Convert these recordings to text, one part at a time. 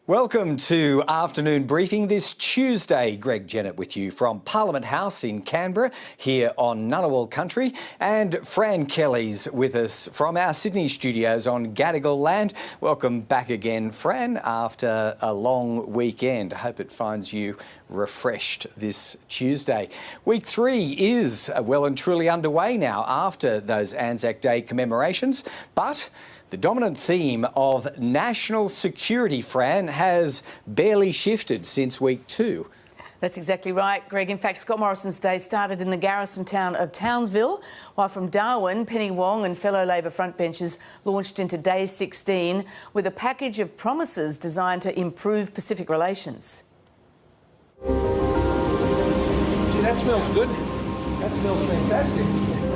Welcome to Afternoon Briefing this Tuesday. Greg Jennett with you from Parliament House in Canberra, here on Ngunnawal country, and Fran Kelly's with us from our Sydney studios on Gadigal land. Welcome back again, Fran, after a long weekend. I hope it finds you refreshed this Tuesday. Week 3 is well and truly underway now after those Anzac Day commemorations, but the dominant theme of national security, Fran, has barely shifted since week 2. That's exactly right, Greg. In fact, Scott Morrison's day started in the garrison town of Townsville, while from Darwin, Penny Wong and fellow Labor frontbenchers launched into day 16 with a package of promises designed to improve Pacific relations. Gee, that smells good. That smells fantastic.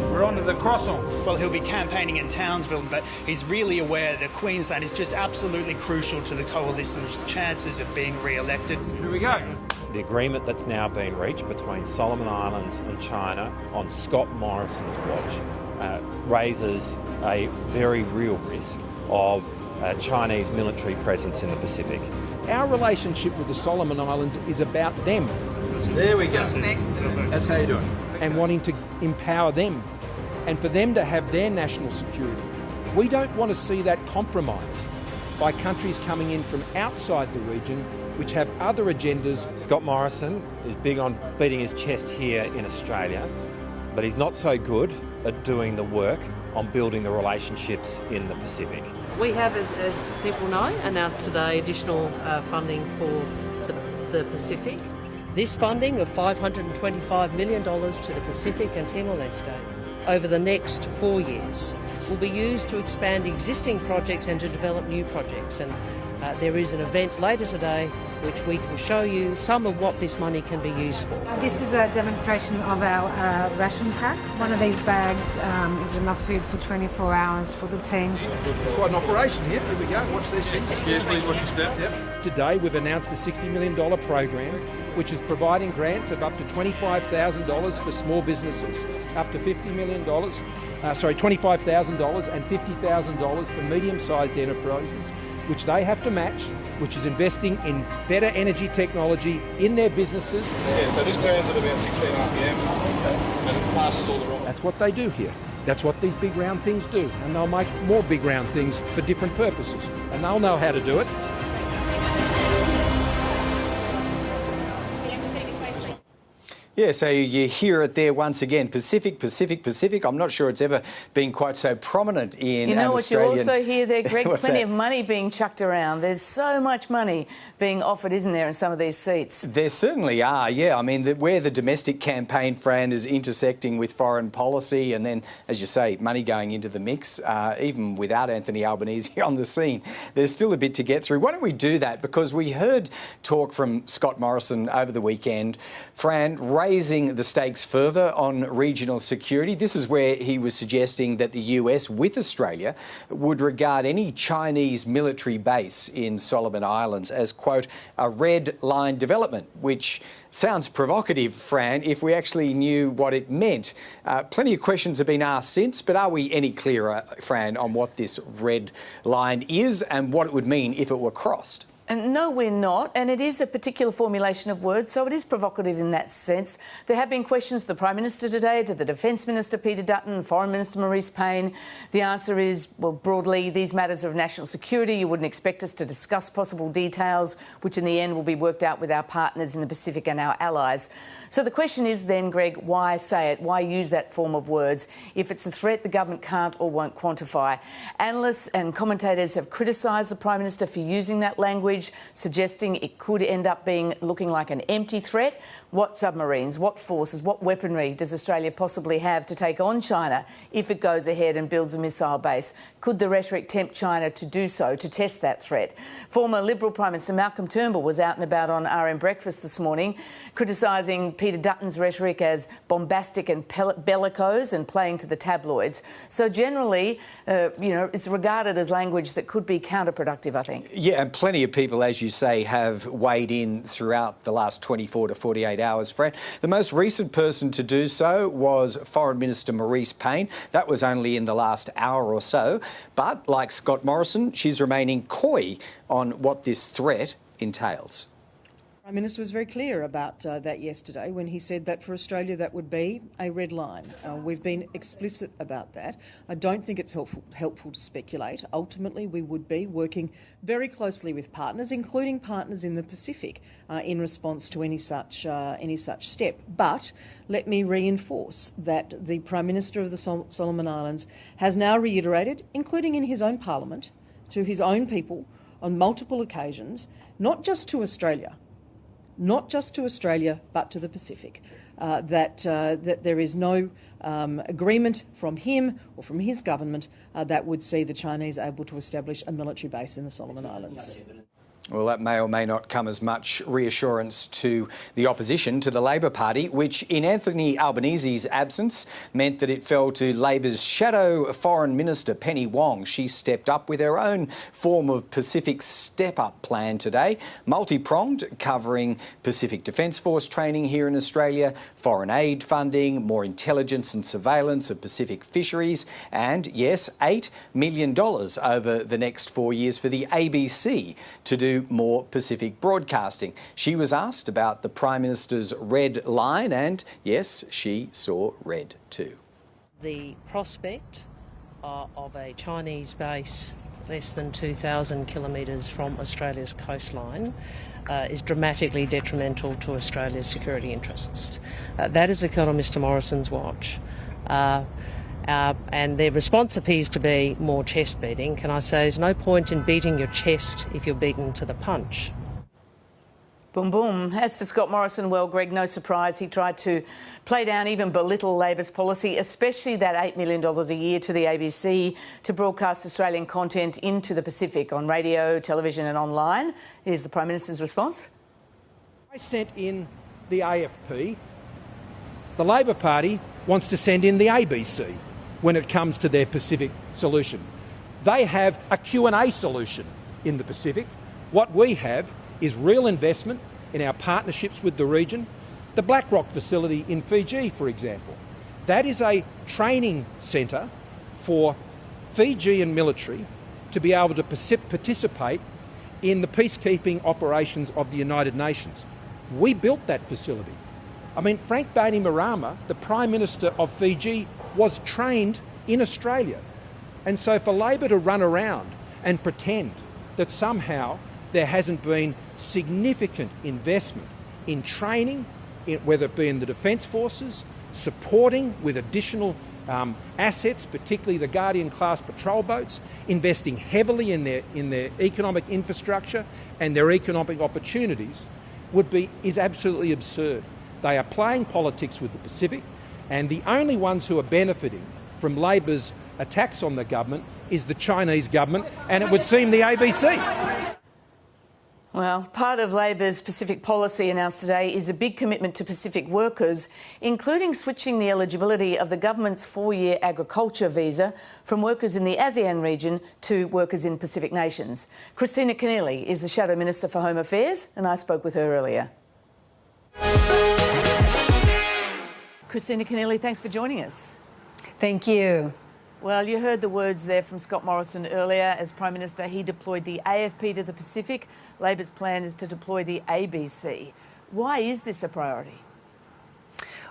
We're on to the croissant. Well, he'll be campaigning in Townsville, but he's really aware that Queensland is just absolutely crucial to the coalition's chances of being re-elected. Here we go. The agreement that's now been reached between Solomon Islands and China on Scott Morrison's watch raises a very real risk of Chinese military presence in the Pacific. Our relationship with the Solomon Islands is about them. There we go. That's how you do it. And wanting to empower them and for them to have their national security. We don't want to see that compromised by countries coming in from outside the region which have other agendas. Scott Morrison is big on beating his chest here in Australia, but he's not so good at doing the work on building the relationships in the Pacific. We have, as people know, announced today additional funding for the Pacific. This funding of $525 million to the Pacific and Timor-Leste over the next 4 years will be used to expand existing projects and to develop new projects. And there is an event later today which we can show you some of what this money can be used for. This is a demonstration of our ration packs. One of these bags is enough food for 24 hours for the team. Quite an operation here. Here we go. Watch these things. Yes, please watch your step. Yep. Today we've announced the $60 million program, which is providing grants of up to $25,000 for small businesses, up to $50 million, $25,000 and $50,000 for medium-sized enterprises, which they have to match, which is investing in better energy technology in their businesses. Yeah, so this turns at about 16 RPM and it passes all the wrong. That's what they do here. That's what these big round things do. And they'll make more big round things for different purposes. And they'll know how to do it. Yeah, so you hear it there once again. Pacific, Pacific, Pacific. I'm not sure it's ever been quite so prominent in You know what Australian... you also hear there, Greg? Plenty that? of money being chucked around. There's so much money being offered, isn't there, in some of these seats? There certainly are, yeah. I mean, where the domestic campaign, Fran, is intersecting with foreign policy and then, as you say, money going into the mix, even without Anthony Albanese on the scene, there's still a bit to get through. Why don't we do that? Because we heard talk from Scott Morrison over the weekend, Fran, raising the stakes further on regional security. This is where he was suggesting that the US, with Australia, would regard any Chinese military base in Solomon Islands as, quote, a red line development, which sounds provocative, Fran, if we actually knew what it meant. Plenty of questions have been asked since, but are we any clearer, Fran, on what this red line is and what it would mean if it were crossed? And no, we're not, and it is a particular formulation of words, so it is provocative in that sense. There have been questions to the Prime Minister today, to the Defence Minister Peter Dutton, Foreign Minister Marise Pyne. The answer is, well, broadly, these matters are of national security. You wouldn't expect us to discuss possible details, which in the end will be worked out with our partners in the Pacific and our allies. So the question is then, Greg, why say it? Why use that form of words if it's a threat the government can't or won't quantify? Analysts and commentators have criticised the Prime Minister for using that language, suggesting it could end up looking like an empty threat. What submarines, what forces, what weaponry does Australia possibly have to take on China if it goes ahead and builds a missile base? Could the rhetoric tempt China to do so, to test that threat? Former Liberal Prime Minister Malcolm Turnbull was out and about on RM Breakfast this morning, criticising Peter Dutton's rhetoric as bombastic and bellicose and playing to the tabloids. So generally, it's regarded as language that could be counterproductive, I think. Yeah, and plenty of people people, as you say, have weighed in throughout the last 24 to 48 hours, Fran. The most recent person to do so was Foreign Minister Marise Pyne. That was only in the last hour or so. But, like Scott Morrison, she's remaining coy on what this threat entails. The Prime Minister was very clear about that yesterday when he said that for Australia that would be a red line. We've been explicit about that. I don't think it's helpful to speculate. Ultimately, we would be working very closely with partners, including partners in the Pacific, in response to any such step. But let me reinforce that the Prime Minister of the Solomon Islands has now reiterated, including in his own parliament, to his own people on multiple occasions, not just to Australia, but to the Pacific, that there is no agreement from him or from his government that would see the Chinese able to establish a military base in the Solomon Islands. Well, that may or may not come as much reassurance to the opposition, to the Labor Party, which in Anthony Albanese's absence meant that it fell to Labor's shadow Foreign Minister Penny Wong. She stepped up with her own form of Pacific step-up plan today, multi-pronged, covering Pacific Defence Force training here in Australia, foreign aid funding, more intelligence and surveillance of Pacific fisheries, and, yes, $8 million over the next 4 years for the ABC to do more Pacific broadcasting. She was asked about the Prime Minister's red line and, yes, she saw red too. The prospect of a Chinese base less than 2,000 kilometres from Australia's coastline is dramatically detrimental to Australia's security interests. That is occurred on Mr Morrison's watch. And their response appears to be more chest beating. Can I say there's no point in beating your chest if you're beaten to the punch? Boom, boom. As for Scott Morrison, well, Greg, no surprise, he tried to play down, even belittle Labor's policy, especially that $8 million a year to the ABC to broadcast Australian content into the Pacific on radio, television and online. Here's the Prime Minister's response. I sent in the AFP. The Labor Party wants to send in the ABC when it comes to their Pacific solution. They have a Q&A solution in the Pacific. What we have is real investment in our partnerships with the region. The BlackRock facility in Fiji, for example. That is a training centre for Fijian military to be able to participate in the peacekeeping operations of the United Nations. We built that facility. I mean, Frank Bainimarama, the Prime Minister of Fiji, was trained in Australia. And so for Labor to run around and pretend that somehow there hasn't been significant investment in training, whether it be in the Defence Forces, supporting with additional assets, particularly the Guardian-class patrol boats, investing heavily in their economic infrastructure and their economic opportunities, is absolutely absurd. They are playing politics with the Pacific, and the only ones who are benefiting from Labor's attacks on the government is the Chinese government, and it would seem the ABC. Well, part of Labor's Pacific policy announced today is a big commitment to Pacific workers, including switching the eligibility of the government's 4-year agriculture visa from workers in the ASEAN region to workers in Pacific nations. Kristina Keneally is the Shadow Minister for Home Affairs, and I spoke with her earlier. Kristina Keneally, thanks for joining us. Thank you. Well, you heard the words there from Scott Morrison earlier. As Prime Minister, he deployed the AFP to the Pacific. Labor's plan is to deploy the ABC. Why is this a priority?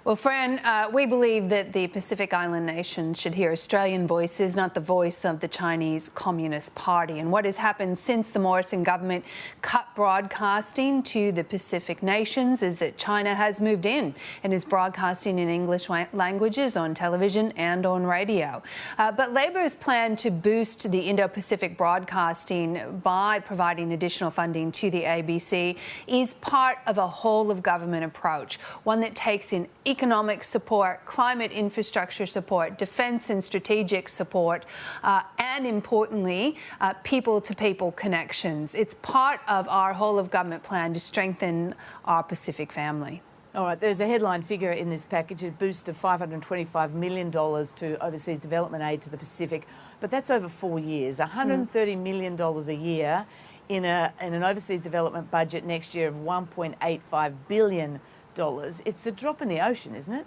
Well, Fran, we believe that the Pacific Island nations should hear Australian voices, not the voice of the Chinese Communist Party. And what has happened since the Morrison government cut broadcasting to the Pacific nations is that China has moved in and is broadcasting in English languages on television and on radio. But Labor's plan to boost the Indo-Pacific broadcasting by providing additional funding to the ABC is part of a whole-of-government approach, one that takes in economic support, climate infrastructure support, defence and strategic support, and importantly, people-to-people connections. It's part of our whole-of-government plan to strengthen our Pacific family. All right, there's a headline figure in this package, a boost of $525 million to overseas development aid to the Pacific, but that's over 4 years, $130 million a year. in an overseas development budget next year of $1.85 billion. It's a drop in the ocean, isn't it?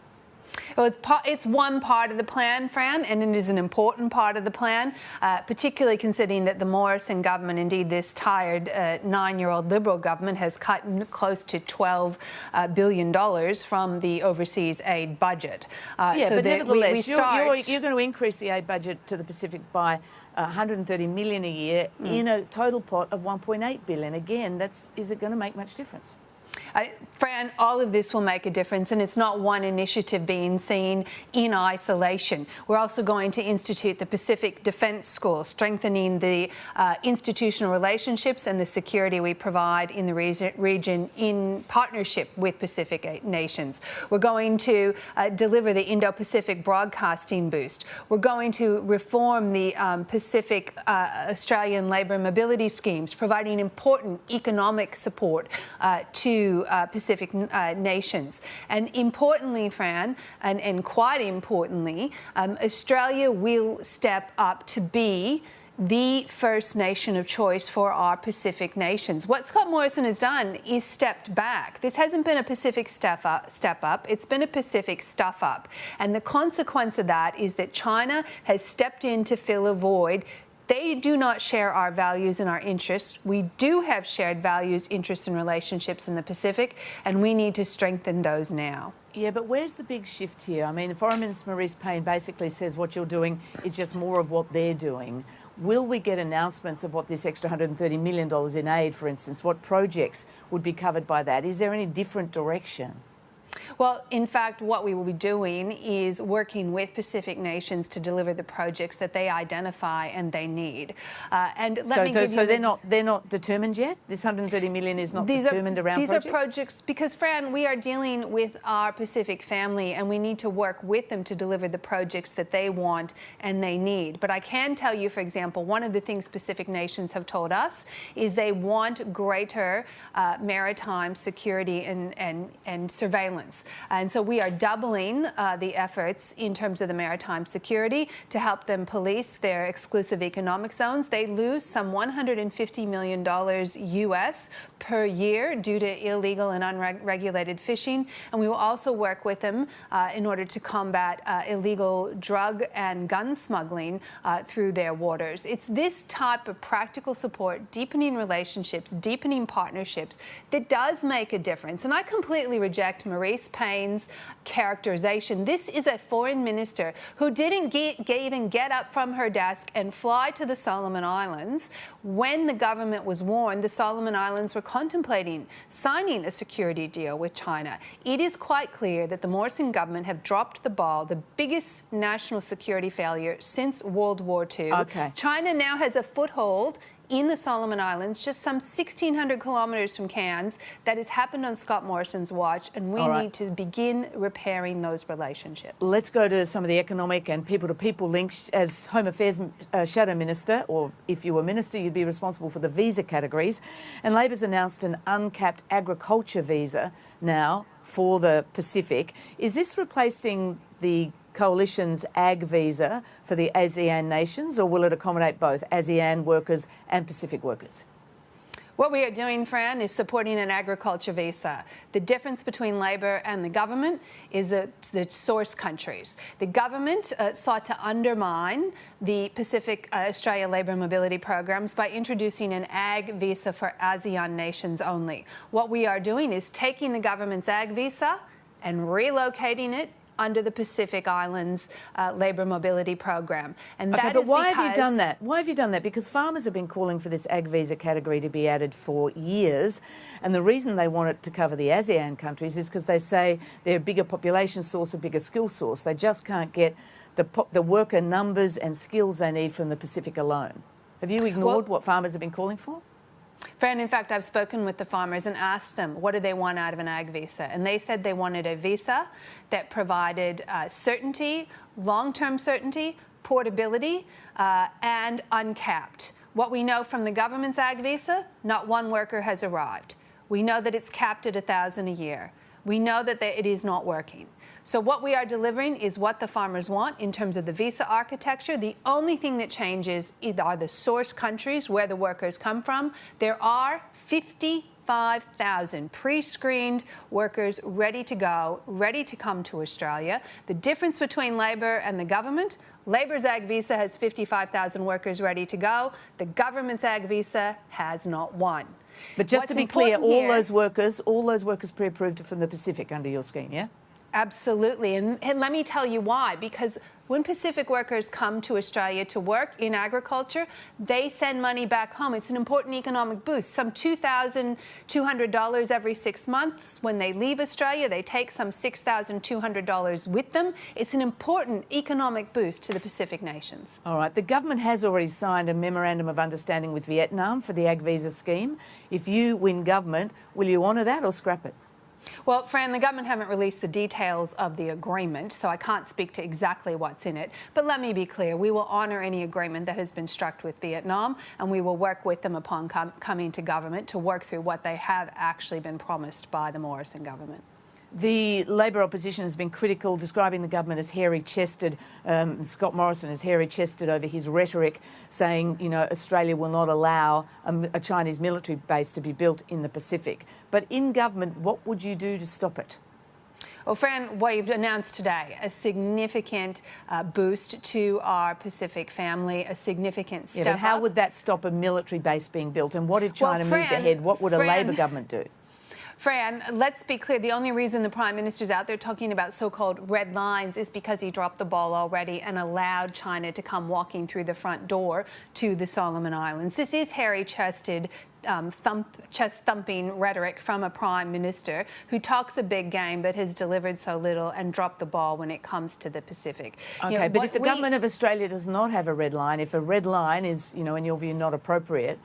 Well, it's one part of the plan, Fran, and it is an important part of the plan, particularly considering that the Morrison government, indeed this tired 9-year-old Liberal government, has cut close to $12 billion from the overseas aid budget. Yeah, so but that nevertheless, we start... you're going to increase the aid budget to the Pacific by $130 million a year in a total pot of $1.8 billion. Again, is it going to make much difference? Fran, all of this will make a difference, and it's not one initiative being seen in isolation. We're also going to institute the Pacific Defence School, strengthening the institutional relationships and the security we provide in the region in partnership with Pacific nations. We're going to deliver the Indo-Pacific Broadcasting Boost. We're going to reform the Pacific Australian labour mobility schemes, providing important economic support to Pacific nations. And importantly, Fran, and quite importantly, Australia will step up to be the First Nation of choice for our Pacific nations. What Scott Morrison has done is stepped back. This hasn't been a Pacific step up, it's been a Pacific stuff up. And the consequence of that is that China has stepped in to fill a void. They do not share our values and our interests. We do have shared values, interests and relationships in the Pacific, and we need to strengthen those now. Yeah, but where's the big shift here? I mean, Foreign Minister Marise Pyne basically says what you're doing is just more of what they're doing. Will we get announcements of what this extra $130 million in aid, for instance, what projects would be covered by that? Is there any different direction? Well, in fact, what we will be doing is working with Pacific nations to deliver the projects that they identify and they need. So they're not determined yet? This $130 million is not determined around projects? These are projects because, Fran, we are dealing with our Pacific family and we need to work with them to deliver the projects that they want and they need. But I can tell you, for example, one of the things Pacific nations have told us is they want greater maritime security and surveillance. And so we are doubling the efforts in terms of the maritime security to help them police their exclusive economic zones. They lose some $150 million US per year due to illegal and unregulated fishing. And we will also work with them in order to combat illegal drug and gun smuggling through their waters. It's this type of practical support, deepening relationships, deepening partnerships that does make a difference. And I completely reject Marise Pyne's characterization. This is a foreign minister who didn't even get up from her desk and fly to the Solomon Islands when the government was warned the Solomon Islands were contemplating signing a security deal with China. It is quite clear that the Morrison government have dropped the ball, the biggest national security failure since World War II. Okay. China now has a foothold in the Solomon Islands, just some 1,600 kilometres from Cairns. That has happened on Scott Morrison's watch, and we need to begin repairing those relationships. Let's go to some of the economic and people-to-people links. As Home Affairs Shadow Minister, or if you were Minister, you'd be responsible for the visa categories. And Labor's announced an uncapped agriculture visa now for the Pacific. Is this replacing the Coalition's ag visa for the ASEAN nations, or will it accommodate both ASEAN workers and Pacific workers? What we are doing, Fran, is supporting an agriculture visa. The difference between Labor and the government is the source countries. The government sought to undermine the Pacific Australia labour mobility programs by introducing an ag visa for ASEAN nations only. What we are doing is taking the government's ag visa and relocating it under the Pacific Islands labour mobility program. And that but why have you done that? Why have you done that? Because farmers have been calling for this ag visa category to be added for years, and the reason they want it to cover the ASEAN countries is because they say they're a bigger population source, a bigger skill source. They just can't get the worker numbers and skills they need from the Pacific alone. Have you ignored what farmers have been calling for? Fran, in fact, I've spoken with the farmers and asked them what do they want out of an ag visa, and they said they wanted a visa that provided certainty, long-term certainty, portability, and uncapped. What we know from the government's ag visa, not one worker has arrived. We know that it's capped at 1,000 a year. We know that it is not working. So what we are delivering is what the farmers want in terms of the visa architecture. The only thing that changes are the source countries where the workers come from. There are 55,000 pre-screened workers ready to go, ready to come to Australia. The difference between Labor and the government, Labor's ag visa has 55,000 workers ready to go. The government's ag visa has not one. But just to be clear, all those workers pre-approved from the Pacific under your scheme, yeah? Absolutely. And let me tell you why. Because when Pacific workers come to Australia to work in agriculture, they send money back home. It's an important economic boost. Some $2,200 every 6 months. When they leave Australia, they take some $6,200 with them. It's an important economic boost to the Pacific nations. All right. The government has already signed a memorandum of understanding with Vietnam for the ag visa scheme. If you win government, will you honour that or scrap it? Well, Fran, the government haven't released the details of the agreement, so I can't speak to exactly what's in it. But let me be clear, we will honour any agreement that has been struck with Vietnam, and we will work with them upon coming to government to work through what they have actually been promised by the Morrison government. The Labor opposition has been critical, describing the government as hairy-chested, Scott Morrison as hairy-chested over his rhetoric, saying, you know, Australia will not allow a Chinese military base to be built in the Pacific. But in government, what would you do to stop it? Well, Fran, we've announced today a significant boost to our Pacific family, a significant step but how up. would that stop a military base being built? And what if China moved ahead? What would a Labor government do? Fran, let's be clear. The only reason the Prime Minister's out there talking about so-called red lines is because he dropped the ball already and allowed China to come walking through the front door to the Solomon Islands. This is hairy-chested, chest-thumping rhetoric from a Prime Minister who talks a big game but has delivered so little and dropped the ball when it comes to the Pacific. OK, but if the government of Australia does not have a red line, if a red line is, you know, in your view, not appropriate,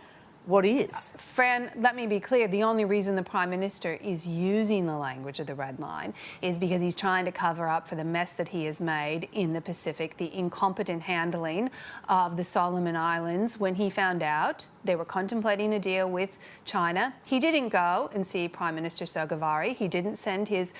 what is? Fran, let me be clear. The only reason the Prime Minister is using the language of the red line is because he's trying to cover up for the mess that he has made in the Pacific, the incompetent handling of the Solomon Islands when he found out they were contemplating a deal with China. He didn't go and see Prime Minister Sogavare. He didn't send his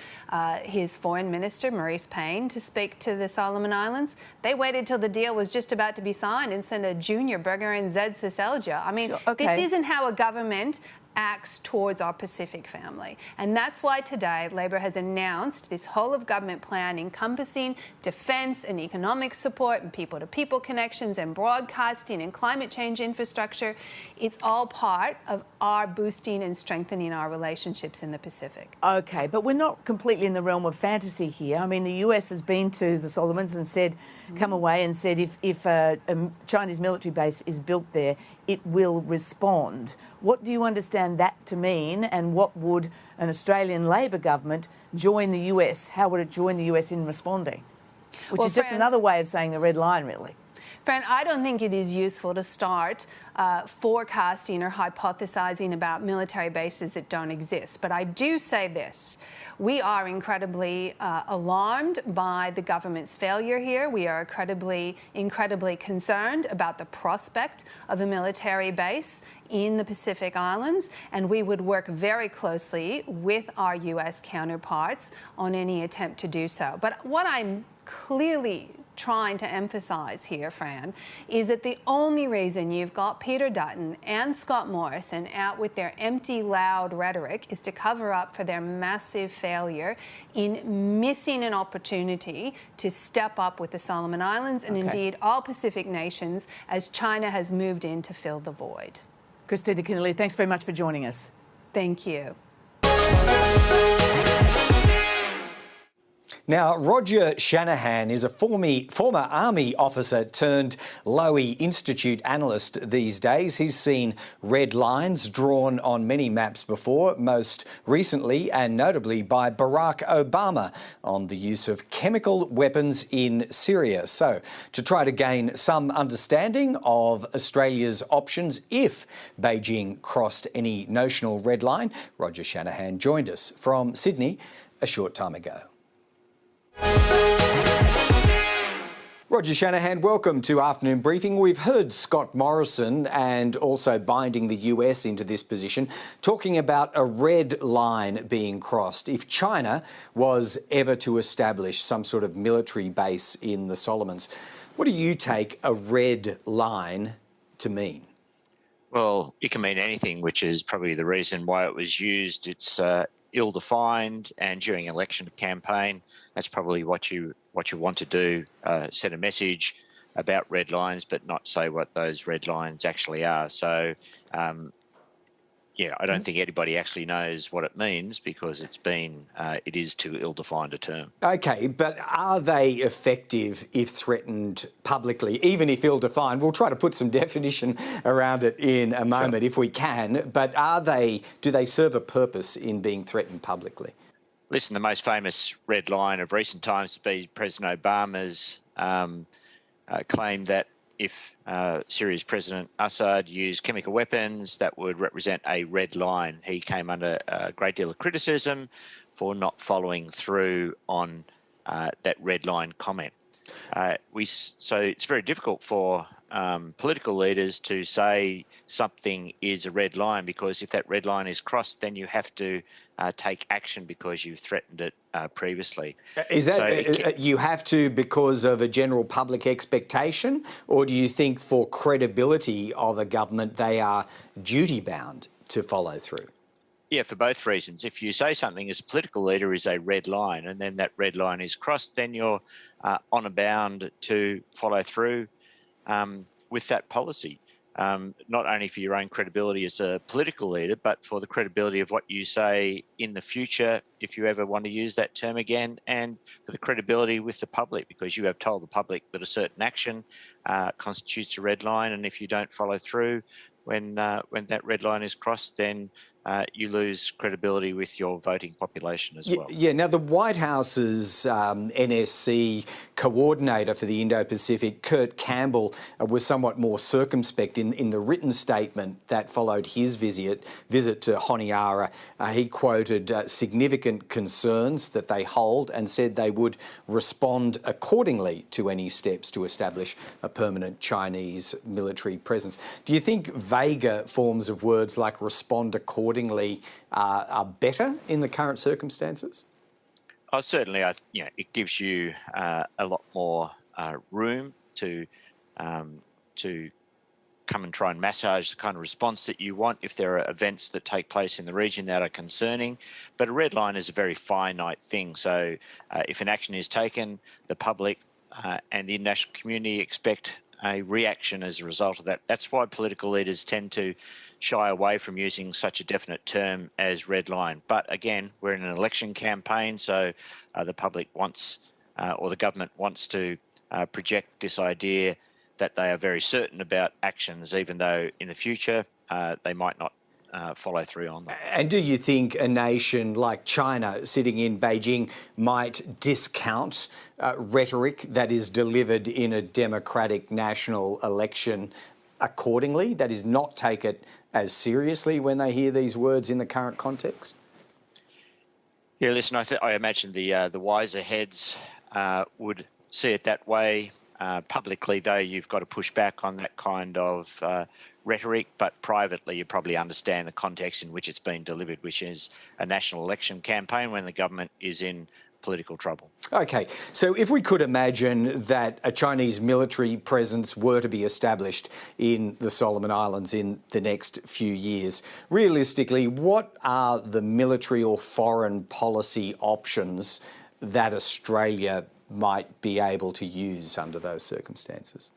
Foreign Minister, Maurice Pyne, to speak to the Solomon Islands. They waited till the deal was just about to be signed and sent a junior Burger Zed Seselja. I mean, this isn't how a government acts towards our Pacific family. And that's why today Labor has announced this whole-of-government plan encompassing defence and economic support and people-to-people connections and broadcasting and climate change infrastructure. It's all part of our boosting and strengthening our relationships in the Pacific. OK, but we're not completely in the realm of fantasy here. I mean, the US has been to the Solomons and said, come away and said if a Chinese military base is built there, it will respond. What do you understand that to mean, and what would an Australian Labor government join the US? How would it join the US in responding? Which is just another way of saying the red line, really. Fran, I don't think it is useful to start forecasting or hypothesising about military bases that don't exist. But I do say this. We are incredibly alarmed by the government's failure here. We are incredibly concerned about the prospect of a military base in the Pacific Islands, and we would work very closely with our US counterparts on any attempt to do so. But what I'm clearly trying to emphasise here, Fran, is that the only reason you've got Peter Dutton and Scott Morrison out with their empty, loud rhetoric is to cover up for their massive failure in missing an opportunity to step up with the Solomon Islands and indeed all Pacific nations as China has moved in to fill the void. Kristina Keneally, thanks very much for joining us. Thank you. Now, Rodger Shanahan is a former Army officer turned Lowy Institute analyst these days. He's seen red lines drawn on many maps before, most recently and notably by Barack Obama on the use of chemical weapons in Syria. So, to try to gain some understanding of Australia's options if Beijing crossed any notional red line, Rodger Shanahan joined us from Sydney a short time ago. Rodger Shanahan, welcome to Afternoon Briefing. We've heard Scott Morrison and also binding the US into this position, talking about a red line being crossed if China was ever to establish some sort of military base in the Solomons. What do you take a red line to mean? Well, it can mean anything, which is probably the reason why it was used. It's ill-defined, and during election campaign, that's probably what you want to do, send a message about red lines, but not say what those red lines actually are. So, I don't think anybody actually knows what it means because it is too ill-defined a term. Okay, but are they effective if threatened publicly, even if ill-defined? We'll try to put some definition around it in a moment if we can, but do they serve a purpose in being threatened publicly? Listen, the most famous red line of recent times has been President Obama's claim that if Syria's President Assad used chemical weapons, that would represent a red line. He came under a great deal of criticism for not following through on that red line comment. So it's very difficult for political leaders to say something is a red line, because if that red line is crossed, then you have to take action because you've threatened it previously. Is that you have to because of a general public expectation, or do you think for credibility of a government they are duty-bound to follow through? Yeah, for both reasons. If you say something as a political leader is a red line and then that red line is crossed, then you're on a bound to follow through with that policy, not only for your own credibility as a political leader, but for the credibility of what you say in the future, if you ever want to use that term again, and for the credibility with the public, because you have told the public that a certain action constitutes a red line, and if you don't follow through when that red line is crossed, then you lose credibility with your voting population as well. Yeah, now the White House's NSC coordinator for the Indo-Pacific, Kurt Campbell, was somewhat more circumspect in the written statement that followed his visit to Honiara. He quoted significant concerns that they hold and said they would respond accordingly to any steps to establish a permanent Chinese military presence. Do you think vaguer forms of words like respond accordingly are better in the current circumstances? Oh, certainly. It gives you a lot more room to come and try and massage the kind of response that you want if there are events that take place in the region that are concerning. But a red line is a very finite thing. So if an action is taken, the public and the international community expect a reaction as a result of that. That's why political leaders tend to shy away from using such a definite term as red line. But again, we're in an election campaign, so the public wants, or the government wants to project this idea that they are very certain about actions, even though in the future they might not follow through on that. And do you think a nation like China sitting in Beijing might discount rhetoric that is delivered in a democratic national election accordingly, that is not take it as seriously when they hear these words in the current context? Yeah, listen, I imagine the wiser heads would see it that way. Publicly, though, you've got to push back on that kind of rhetoric, but privately you probably understand the context in which it's been delivered, which is a national election campaign when the government is in political trouble. Okay, so if we could imagine that a Chinese military presence were to be established in the Solomon Islands in the next few years, realistically, what are the military or foreign policy options that Australia might be able to use under those circumstances?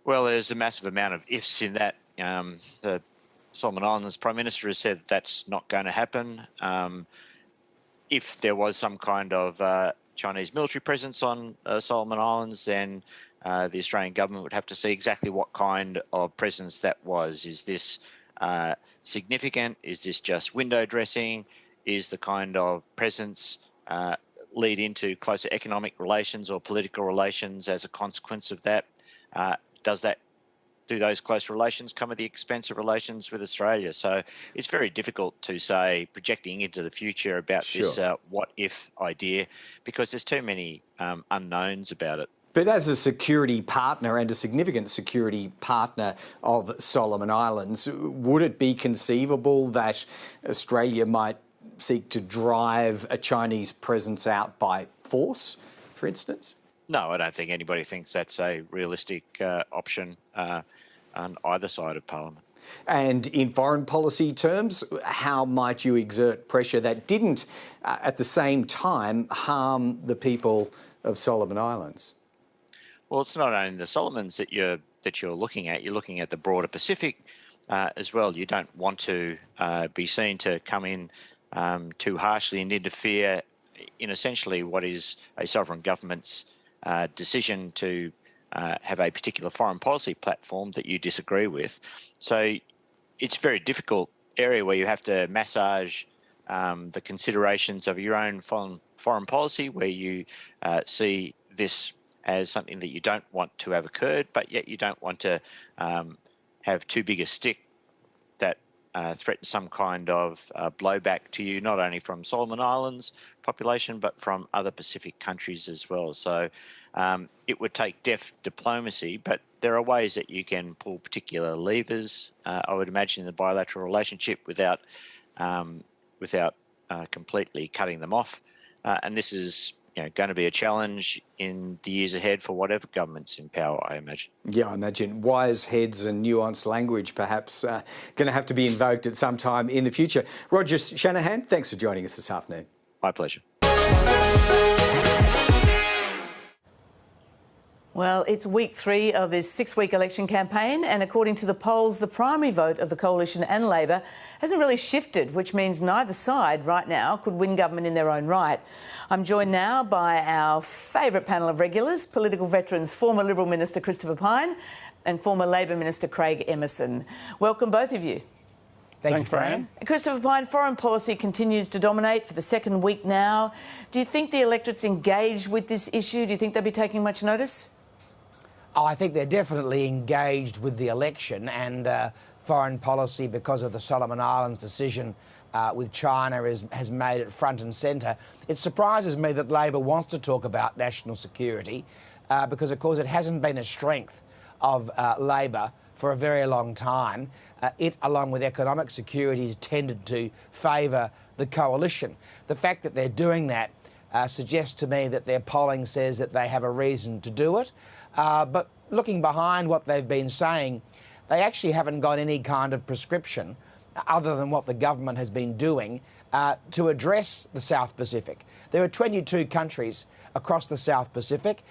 Well, there's a massive amount of ifs in that. The Solomon Islands Prime Minister has said that's not going to happen. If there was some kind of Chinese military presence on Solomon Islands, then the Australian government would have to see exactly what kind of presence that was. Is this significant? Is this just window dressing? Is the kind of presence lead into closer economic relations or political relations as a consequence of that? Do those close relations come at the expense of relations with Australia? So it's very difficult to say, projecting into the future about this what-if idea, because there's too many unknowns about it. But as a security partner and a significant security partner of Solomon Islands, would it be conceivable that Australia might seek to drive a Chinese presence out by force, for instance? No, I don't think anybody thinks that's a realistic option on either side of Parliament. And in foreign policy terms, how might you exert pressure that didn't, at the same time, harm the people of Solomon Islands? Well, it's not only the Solomons that you're looking at. You're looking at the broader Pacific as well. You don't want to be seen to come in too harshly and interfere in essentially what is a sovereign government's decision to have a particular foreign policy platform that you disagree with. So it's a very difficult area where you have to massage the considerations of your own foreign policy, where you see this as something that you don't want to have occurred, but yet you don't want to have too big a stick that threatens some kind of blowback to you, not only from Solomon Islands population, but from other Pacific countries as well. So it would take deft diplomacy, but there are ways that you can pull particular levers, I would imagine, in the bilateral relationship without completely cutting them off. And this is going to be a challenge in the years ahead for whatever government's in power, I imagine. Yeah, I imagine wise heads and nuanced language perhaps going to have to be invoked at some time in the future. Rodger, Shanahan, thanks for joining us this afternoon. My pleasure. Well, it's week 3 of this 6-week election campaign, and according to the polls, the primary vote of the Coalition and Labor hasn't really shifted, which means neither side right now could win government in their own right. I'm joined now by our favourite panel of regulars, political veterans, former Liberal Minister Christopher Pyne and former Labor Minister Craig Emerson. Welcome, both of you. Thanks, Fran. Christopher Pyne, foreign policy continues to dominate for the second week now. Do you think the electorate's engaged with this issue? Do you think they'll be taking much notice? Oh, I think they're definitely engaged with the election and foreign policy because of the Solomon Islands decision with China has made it front and centre. It surprises me that Labor wants to talk about national security because, of course, it hasn't been a strength of Labor for a very long time. It, along with economic security, has tended to favour the coalition. The fact that they're doing that suggests to me that their polling says that they have a reason to do it. But looking behind what they've been saying, they actually haven't got any kind of prescription other than what the government has been doing to address the South Pacific. There are 22 countries across the South Pacific.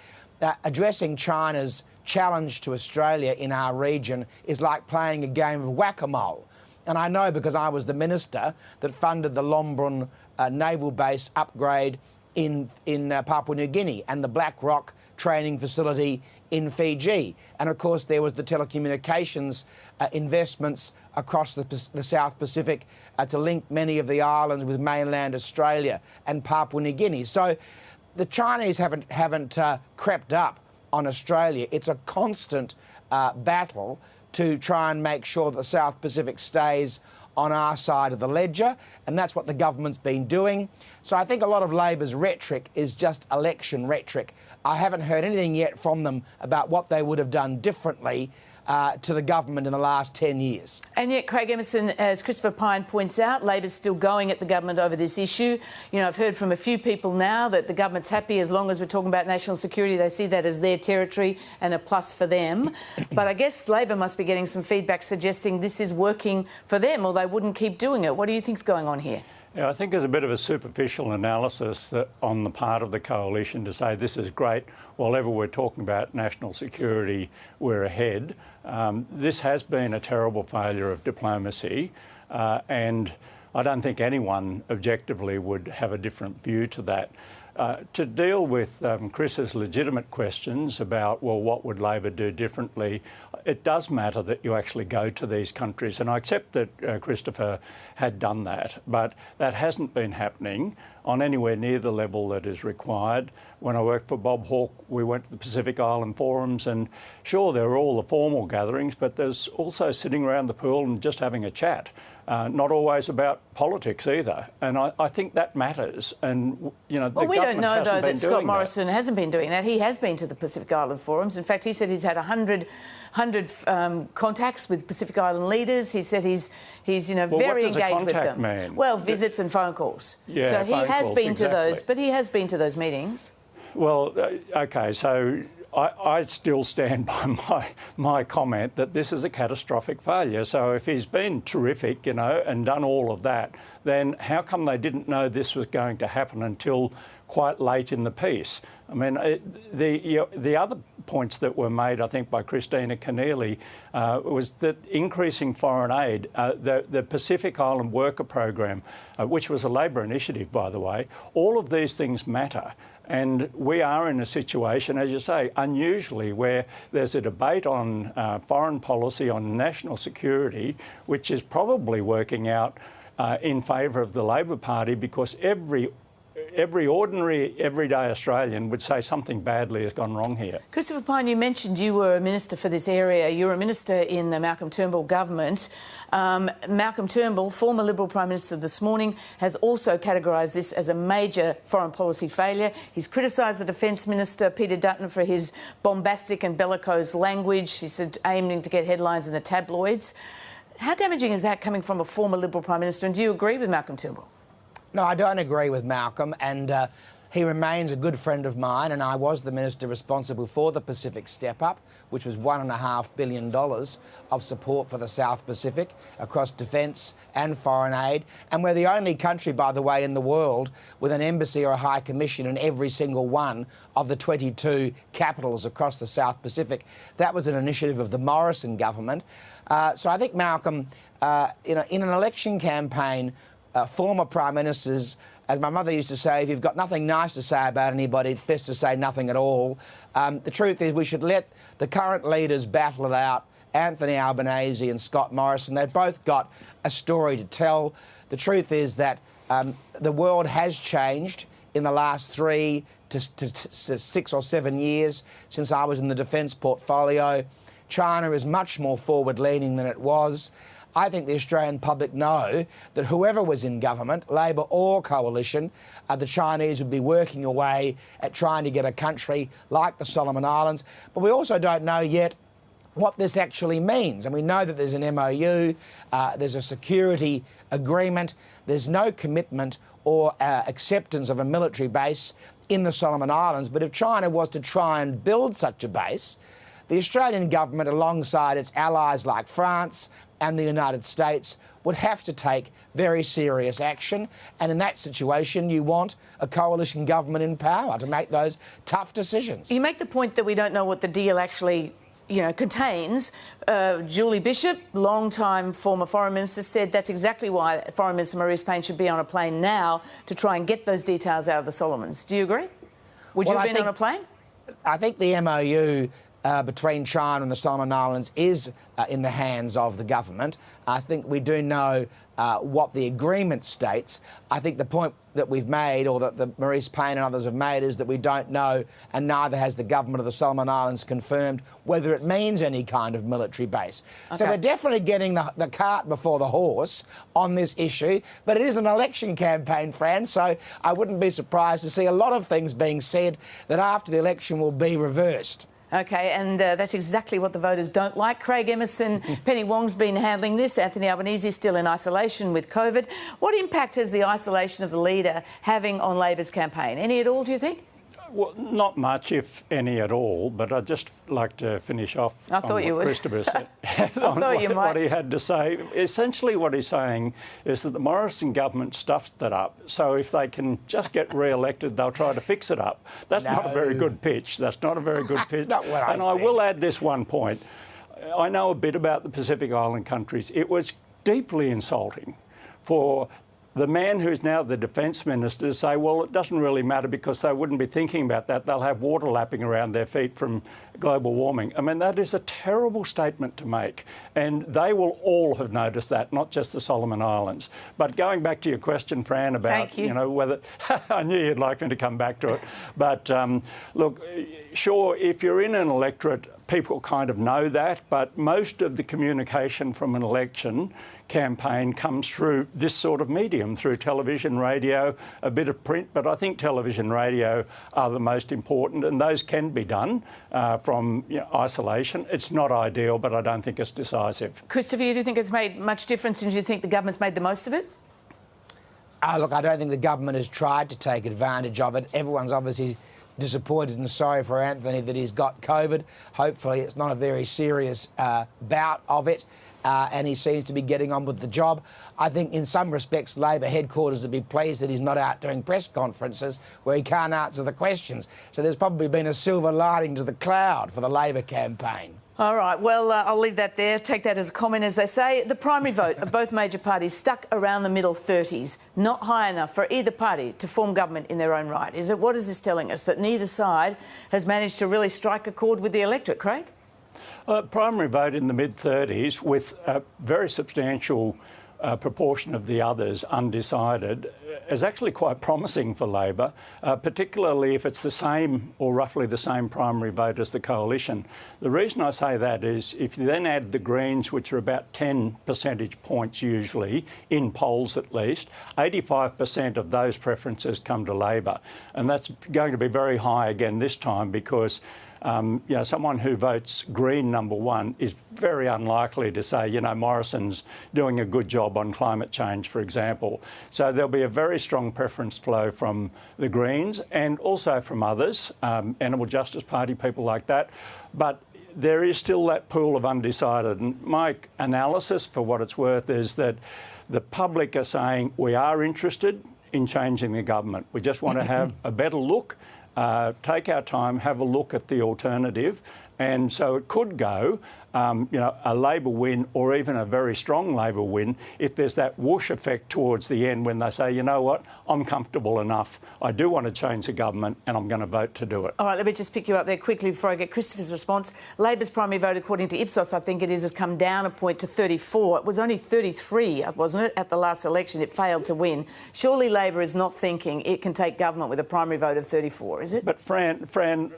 Addressing China's challenge to Australia in our region is like playing a game of whack-a-mole. And I know because I was the minister that funded the Lombrun naval base upgrade in Papua New Guinea and the Black Rock training facility in Fiji. And of course there was the telecommunications investments across the South Pacific to link many of the islands with mainland Australia and Papua New Guinea. So the Chinese haven't crept up on Australia. It's a constant battle to try and make sure that the South Pacific stays on our side of the ledger, and that's what the government's been doing. So I think a lot of Labor's rhetoric is just election rhetoric. I haven't heard anything yet from them about what they would have done differently to the government in the last 10 years. And yet, Craig Emerson, as Christopher Pyne points out, Labor's still going at the government over this issue. You know, I've heard from a few people now that the government's happy as long as we're talking about national security. They see that as their territory and a plus for them. But I guess Labor must be getting some feedback suggesting this is working for them or they wouldn't keep doing it. What do you think's going on here? Yeah, I think there's a bit of a superficial analysis that on the part of the coalition to say this is great, whenever we're talking about national security, we're ahead. This has been a terrible failure of diplomacy, and I don't think anyone objectively would have a different view to that. To deal with Chris's legitimate questions about, well, what would Labor do differently, it does matter that you actually go to these countries, and I accept that Christopher had done that, but that hasn't been happening on anywhere near the level that is required. When I worked for Bob Hawke, we went to the Pacific Island forums, and sure, there were all the formal gatherings, but there's also sitting around the pool and just having a chat. Not always about politics either, and I think that matters. And you know, well, we don't know though that Scott Morrison that. hasn't been doing that. He has been to the Pacific Island forums. In fact, he said he's had 100 contacts with Pacific Island leaders. He said he's very engaged with them. Mean? Well, visits and phone calls. Yeah, so he has been to those, but he has been to those meetings. Well, okay, so I still stand by my comment that this is a catastrophic failure. So if he's been terrific, and done all of that, then how come they didn't know this was going to happen until quite late in the piece? I mean, the other points that were made, I think, by Kristina Keneally was that increasing foreign aid, the Pacific Island Worker Program, which was a Labor initiative, by the way, all of these things matter. And we are in a situation, as you say, unusually, where there's a debate on foreign policy, on national security, which is probably working out in favour of the Labor Party, because every ordinary, everyday Australian would say something badly has gone wrong here. Christopher Pyne, you mentioned you were a minister for this area. You were a minister in the Malcolm Turnbull government. Malcolm Turnbull, former Liberal Prime Minister this morning, has also categorised this as a major foreign policy failure. He's criticised the Defence Minister, Peter Dutton, for his bombastic and bellicose language. He said aiming to get headlines in the tabloids. How damaging is that coming from a former Liberal Prime Minister, and do you agree with Malcolm Turnbull? No, I don't agree with Malcolm, and he remains a good friend of mine, and I was the minister responsible for the Pacific Step Up, which was $1.5 billion of support for the South Pacific across defence and foreign aid. And we're the only country, by the way, in the world with an embassy or a high commission in every single one of the 22 capitals across the South Pacific. That was an initiative of the Morrison government. So I think Malcolm, in an election campaign, former Prime Ministers, as my mother used to say, if you've got nothing nice to say about anybody, it's best to say nothing at all. The truth is we should let the current leaders battle it out, Anthony Albanese and Scott Morrison. They've both got a story to tell. The truth is that the world has changed in the last 3 to 6 or 7 years since I was in the defence portfolio. China is much more forward-leaning than it was. I think the Australian public know that whoever was in government, Labor or coalition, the Chinese would be working away at trying to get a country like the Solomon Islands. But we also don't know yet what this actually means. And we know that there's an MOU, there's a security agreement, there's no commitment or acceptance of a military base in the Solomon Islands. But if China was to try and build such a base, the Australian government, alongside its allies like France and the United States, would have to take very serious action. And in that situation, you want a coalition government in power to make those tough decisions. You make the point that we don't know what the deal actually contains. Julie Bishop, long-time former Foreign Minister, said that's exactly why Foreign Minister Marise Pyne should be on a plane now to try and get those details out of the Solomons. Do you agree? Would you have been on a plane? I think the MOU between China and the Solomon Islands is in the hands of the government. I think we do know what the agreement states. I think the point that we've made, or that Marise Pyne and others have made, is that we don't know, and neither has the government of the Solomon Islands confirmed, whether it means any kind of military base. Okay. So we're definitely getting the cart before the horse on this issue, but it is an election campaign, Fran, so I wouldn't be surprised to see a lot of things being said that after the election will be reversed. OK, and that's exactly what the voters don't like. Craig Emerson, Penny Wong's been handling this. Anthony Albanese is still in isolation with COVID. What impact is the isolation of the leader having on Labor's campaign? Any at all, do you think? Well, not much, if any at all, but I'd just like to finish off on what Christopher said, on what he had to say. Essentially what he's saying is that the Morrison government stuffed it up, so if they can just get re-elected, they'll try to fix it up. That's not a very good pitch. That's not a very good pitch. And I will add this one point. I know a bit about the Pacific Island countries. It was deeply insulting for the man who's now the Defence Minister say, well, it doesn't really matter because they wouldn't be thinking about that. They'll have water lapping around their feet from global warming. I mean, that is a terrible statement to make. And they will all have noticed that, not just the Solomon Islands. But going back to your question, Fran, about, you know, whether... I knew you'd like me to come back to it. But, look, sure, if you're in an electorate, people kind of know that, but most of the communication from an election campaign comes through this sort of medium, through television, radio, a bit of print, but I think television, radio are the most important, and those can be done from isolation. It's not ideal, but I don't think it's decisive. Christopher, you do think it's made much difference, and do you think the government's made the most of it? Look, I don't think the government has tried to take advantage of it. Everyone's obviously disappointed and sorry for Anthony that he's got COVID. Hopefully it's not a very serious bout of it. And he seems to be getting on with the job. I think in some respects Labor headquarters would be pleased that he's not out doing press conferences where he can't answer the questions. So there's probably been a silver lining to the cloud for the Labor campaign. All right, well, I'll leave that there. Take that as a comment, as they say. The primary vote of both major parties stuck around the middle 30s, not high enough for either party to form government in their own right. What is this telling us? That neither side has managed to really strike a chord with the electorate, Craig? Primary vote in the mid-30s with a very substantial proportion of the others undecided is actually quite promising for Labor, particularly if it's the same or roughly the same primary vote as the coalition. The reason I say that is if you then add the Greens, which are about 10 percentage points usually, in polls at least, 85% of those preferences come to Labor. And that's going to be very high again this time because someone who votes Green number one is very unlikely to say, Morrison's doing a good job on climate change, for example. So there'll be a very strong preference flow from the Greens and also from others, Animal Justice Party, people like that. But there is still that pool of undecided. And my analysis, for what it's worth, is that the public are saying we are interested in changing the government. We just want to have a better look. Take our time, have a look at the alternative. And so it could go, a Labor win or even a very strong Labor win if there's that whoosh effect towards the end when they say, you know what, I'm comfortable enough. I do want to change the government and I'm going to vote to do it. All right, let me just pick you up there quickly before I get Christopher's response. Labor's primary vote, according to Ipsos, I think it is, has come down a point to 34. It was only 33, wasn't it, at the last election? It failed to win. Surely Labor is not thinking it can take government with a primary vote of 34, is it? But Fran,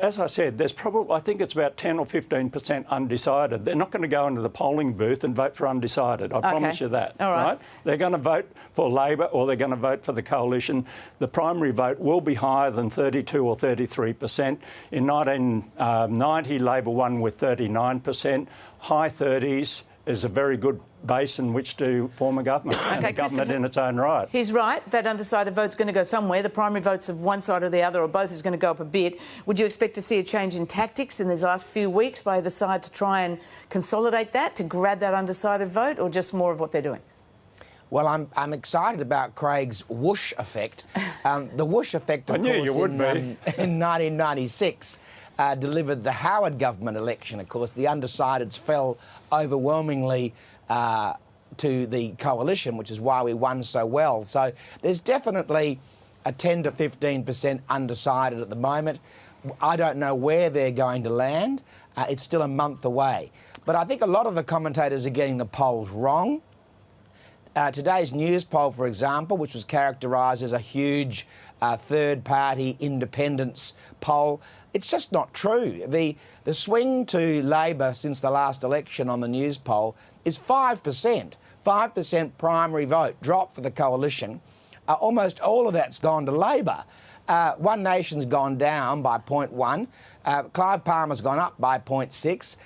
as I said, there's probably, I think it's about 10 or 15% undecided. They're not going to go into the polling booth and vote for undecided. I promise you that. All right. They're going to vote for Labor or they're going to vote for the coalition. The primary vote will be higher than 32 or 33%. In 1990, Labor won with 39%. High 30s is a very good base in which to form a government, and a government in its own right. He's right. That undecided vote's going to go somewhere. The primary votes of one side or the other or both is going to go up a bit. Would you expect to see a change in tactics in these last few weeks by either side to try and consolidate that, to grab that undecided vote, or just more of what they're doing? Well, I'm excited about Craig's whoosh effect. The whoosh effect, of course, in 1996 delivered the Howard government election. Of course, the undecideds fell overwhelmingly to the coalition, which is why we won so well. So there's definitely a 10 to 15% undecided at the moment. I don't know where they're going to land. It's still a month away. But I think a lot of the commentators are getting the polls wrong. Today's news poll, for example, which was characterised as a huge third-party independence poll, it's just not true. The swing to Labor since the last election on the news poll is 5%. 5% primary vote drop for the coalition. Almost all of that's gone to Labor. One Nation's gone down by 0.1. Clive Palmer's gone up by 0.6.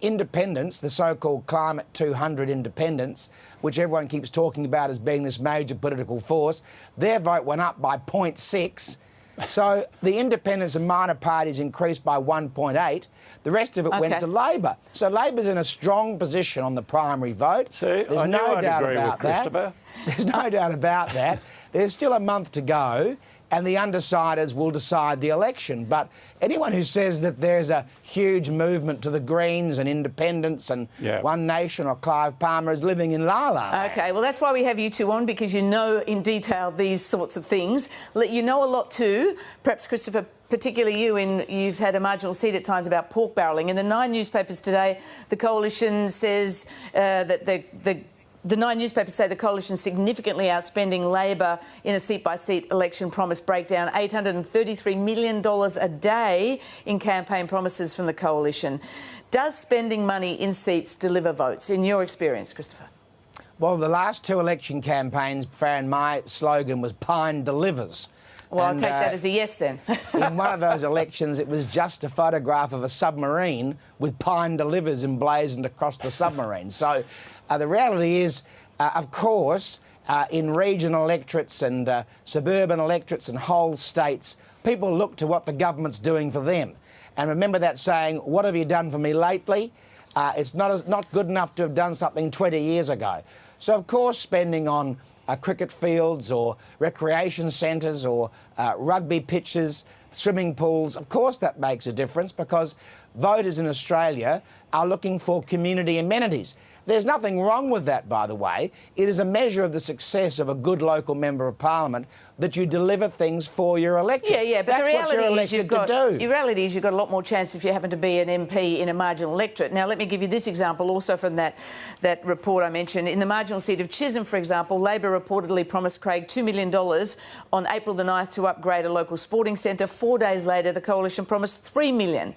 Independents, the so-called Climate 200 independents, which everyone keeps talking about as being this major political force, their vote went up by 0.6. So the independents and minor parties increased by 1.8. The rest of it went to Labor. So Labor's in a strong position on the primary vote. See, There's no doubt about that. There's no doubt about that. There's still a month to go. and the undecideds will decide the election. But anyone who says that there's a huge movement to the Greens and independents and One Nation or Clive Palmer is living in la-la. OK, well, that's why we have you two on, because you know in detail these sorts of things. You know a lot too, perhaps, Christopher, particularly you've had a marginal seat at times about pork barrelling. In the 9 newspapers today, the Coalition says that the 9 newspapers say the Coalition significantly outspending Labor in a seat-by-seat election promise breakdown, $833 million a day in campaign promises from the Coalition. Does spending money in seats deliver votes, in your experience, Christopher? Well, the last 2 election campaigns, Fran, my slogan was Pyne delivers. Well, I'll take that as a yes then. In one of those elections, it was just a photograph of a submarine with Pyne delivers emblazoned across the submarine. So the reality is, of course, in regional electorates and suburban electorates and whole states, people look to what the government's doing for them. And remember that saying, what have you done for me lately? It's not good enough to have done something 20 years ago. So, of course, spending on cricket fields or recreation centres or rugby pitches, swimming pools, of course that makes a difference, because voters in Australia are looking for community amenities. There's nothing wrong with that, by the way. It is a measure of the success of a good local member of parliament that you deliver things for your electorate. Yeah, but that's the reality what you're is you've elected to do. The reality is you've got a lot more chance if you happen to be an MP in a marginal electorate. Now, let me give you this example also from that report I mentioned. In the marginal seat of Chisholm, for example, Labor reportedly promised Craig $2 million on April the 9th to upgrade a local sporting centre. 4 days later, the Coalition promised $3 million.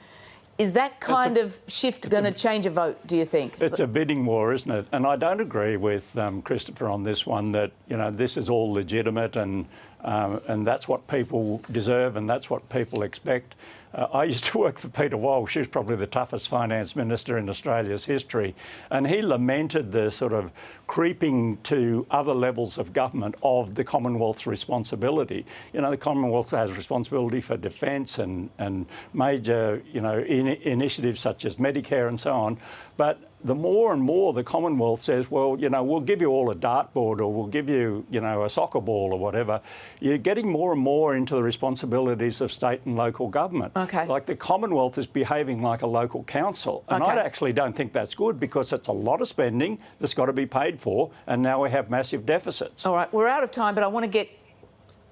Is that kind of shift going to change a vote, do you think? It's a bidding war, isn't it? And I don't agree with Christopher on this one, that, you know, this is all legitimate and that's what people deserve and that's what people expect. I used to work for Peter Walsh, who's probably the toughest finance minister in Australia's history, and he lamented the sort of creeping to other levels of government of the Commonwealth's responsibility. You know, the Commonwealth has responsibility for defence and major, you know, initiatives such as Medicare and so on, but the more and more the Commonwealth says, well, you know, we'll give you all a dartboard or we'll give you, you know, a soccer ball or whatever, you're getting more and more into the responsibilities of state and local government. Okay. Like the Commonwealth is behaving like a local council. And I actually don't think that's good, because it's a lot of spending that's got to be paid for, and now we have massive deficits. All right, we're out of time, but I want to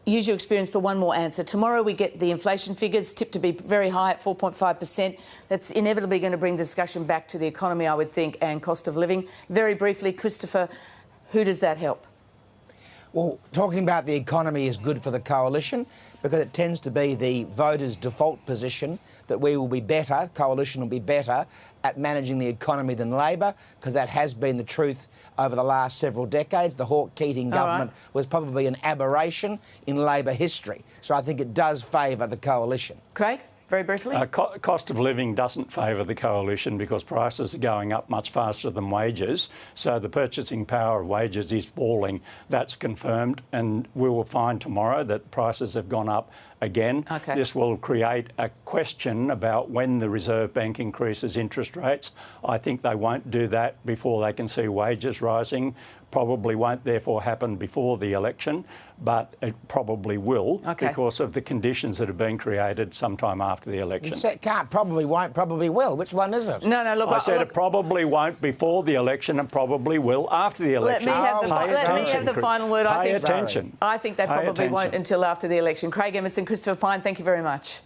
use your experience for one more answer. Tomorrow we get the inflation figures tipped to be very high at 4.5%. That's inevitably going to bring the discussion back to the economy, I would think, and cost of living. Very briefly, Christopher, who does that help? Well, talking about the economy is good for the Coalition, because it tends to be the voters' default position that we will be better, Coalition will be better at managing the economy than Labor, because that has been the truth over the last several decades. The Hawke-Keating government was probably an aberration in Labor history. So I think it does favour the Coalition. Craig, very briefly? Cost of living doesn't favour the Coalition, because prices are going up much faster than wages. So the purchasing power of wages is falling. That's confirmed. And we will find tomorrow that prices have gone up again. Okay. This will create a question about when the Reserve Bank increases interest rates. I think they won't do that before they can see wages rising. Probably won't therefore happen before the election, but it probably will because of the conditions that have been created sometime after the election. You said can't, probably won't, probably will. Which one is it? No, look, I said it probably won't before the election and probably will after the election. Let me have the final word. Pay attention. I think they probably won't until after the election. Craig Emerson, Christopher Pyne, thank you very much.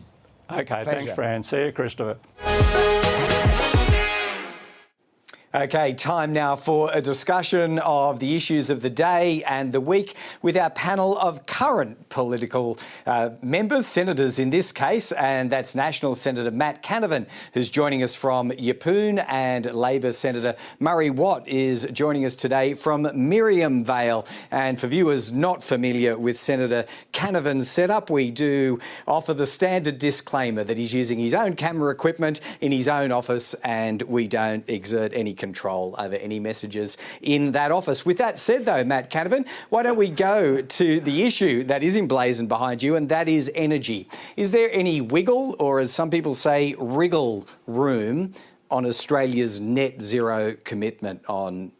OK, thanks, Fran. See you, Christopher. OK, time now for a discussion of the issues of the day and the week with our panel of current political members, senators in this case, and that's National Senator Matt Canavan, who's joining us from Yeppoon, and Labor Senator Murray Watt is joining us today from Miriam Vale. And for viewers not familiar with Senator Canavan's setup, we do offer the standard disclaimer that he's using his own camera equipment in his own office, and we don't exert any control over any messages in that office. With that said, though, Matt Canavan, why don't we go to the issue that is emblazoned behind you, and that is energy. Is there any wiggle, or as some people say, wriggle room on Australia's net zero commitment on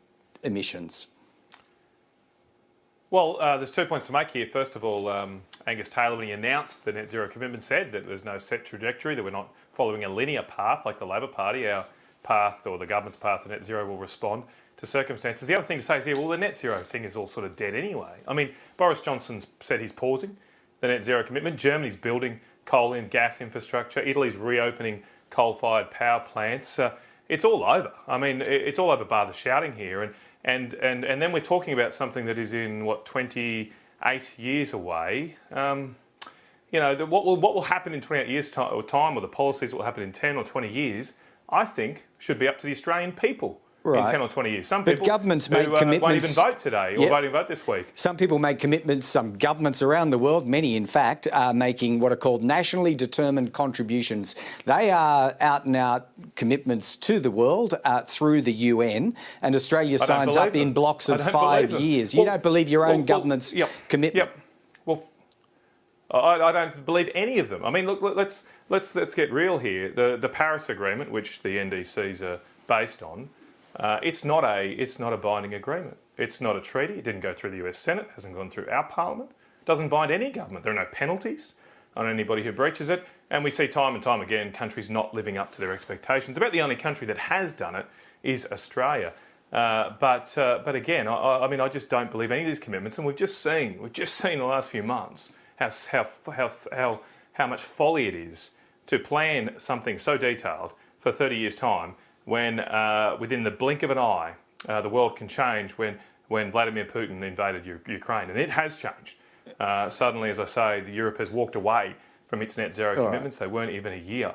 emissions? Well, there's 2 points to make here. First of all, Angus Taylor, when he announced the net zero commitment, said that there's no set trajectory, that we're not following a linear path like the Labor Party. Our path, or the government's path to net zero, will respond to circumstances. The other thing to say is here, well, the net zero thing is all sort of dead anyway. I mean, Boris Johnson's said he's pausing the net zero commitment. Germany's building coal and gas infrastructure. Italy's reopening coal-fired power plants. It's all over. I mean, it's all over bar the shouting here. And then we're talking about something that is in, 28 years away. You know, what will happen in 28 years' time, or the policies that will happen in 10 or 20 years, I think should be up to the Australian people. Right. In 10 or 20 years. Some people governments make commitments, won't even vote today or vote this week. Some people make commitments, some governments around the world, many in fact, are making what are called nationally determined contributions. They are out and out commitments to the world through the UN, and Australia signs up in blocks of 5 years. You don't believe your own government's commitment? Yep. Well, I don't believe any of them. I mean, look, let's get real here. The Paris Agreement, which the NDCs are based on, it's not a binding agreement. It's not a treaty. It didn't go through the US Senate, hasn't gone through our Parliament. It doesn't bind any government. There are no penalties on anybody who breaches it. And we see time and time again countries not living up to their expectations. About the only country that has done it is Australia. But again, I mean, I just don't believe any of these commitments. And we've just seen in the last few months how much folly it is to plan something so detailed for 30 years' time, when within the blink of an eye, the world can change when Vladimir Putin invaded Ukraine. And it has changed. Suddenly, as I say, Europe has walked away from its net zero commitments. They weren't even a year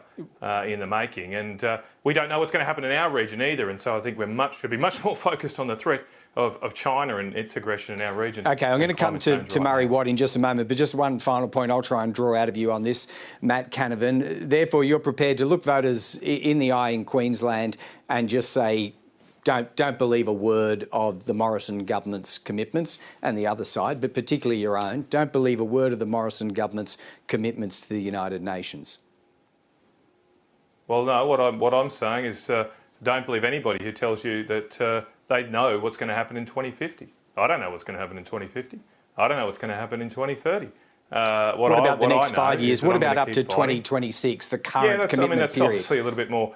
in the making. And we don't know what's going to happen in our region either. And so I think should be much more focused on the threat of China and its aggression in our region. OK, I'm going to come to Murray Watt in just a moment, but just one final point I'll try and draw out of you on this, Matt Canavan. Therefore, you're prepared to look voters in the eye in Queensland and just say, don't believe a word of the Morrison government's commitments, and the other side, but particularly your own, don't believe a word of the Morrison government's commitments to the United Nations. Well, no, what I'm saying is don't believe anybody who tells you that they know what's going to happen in 2050. I don't know what's going to happen in 2050. I don't know what's going to happen in 2030. What about the next 5 years? What about up to 2026, the current commitment period? That's obviously a little bit more.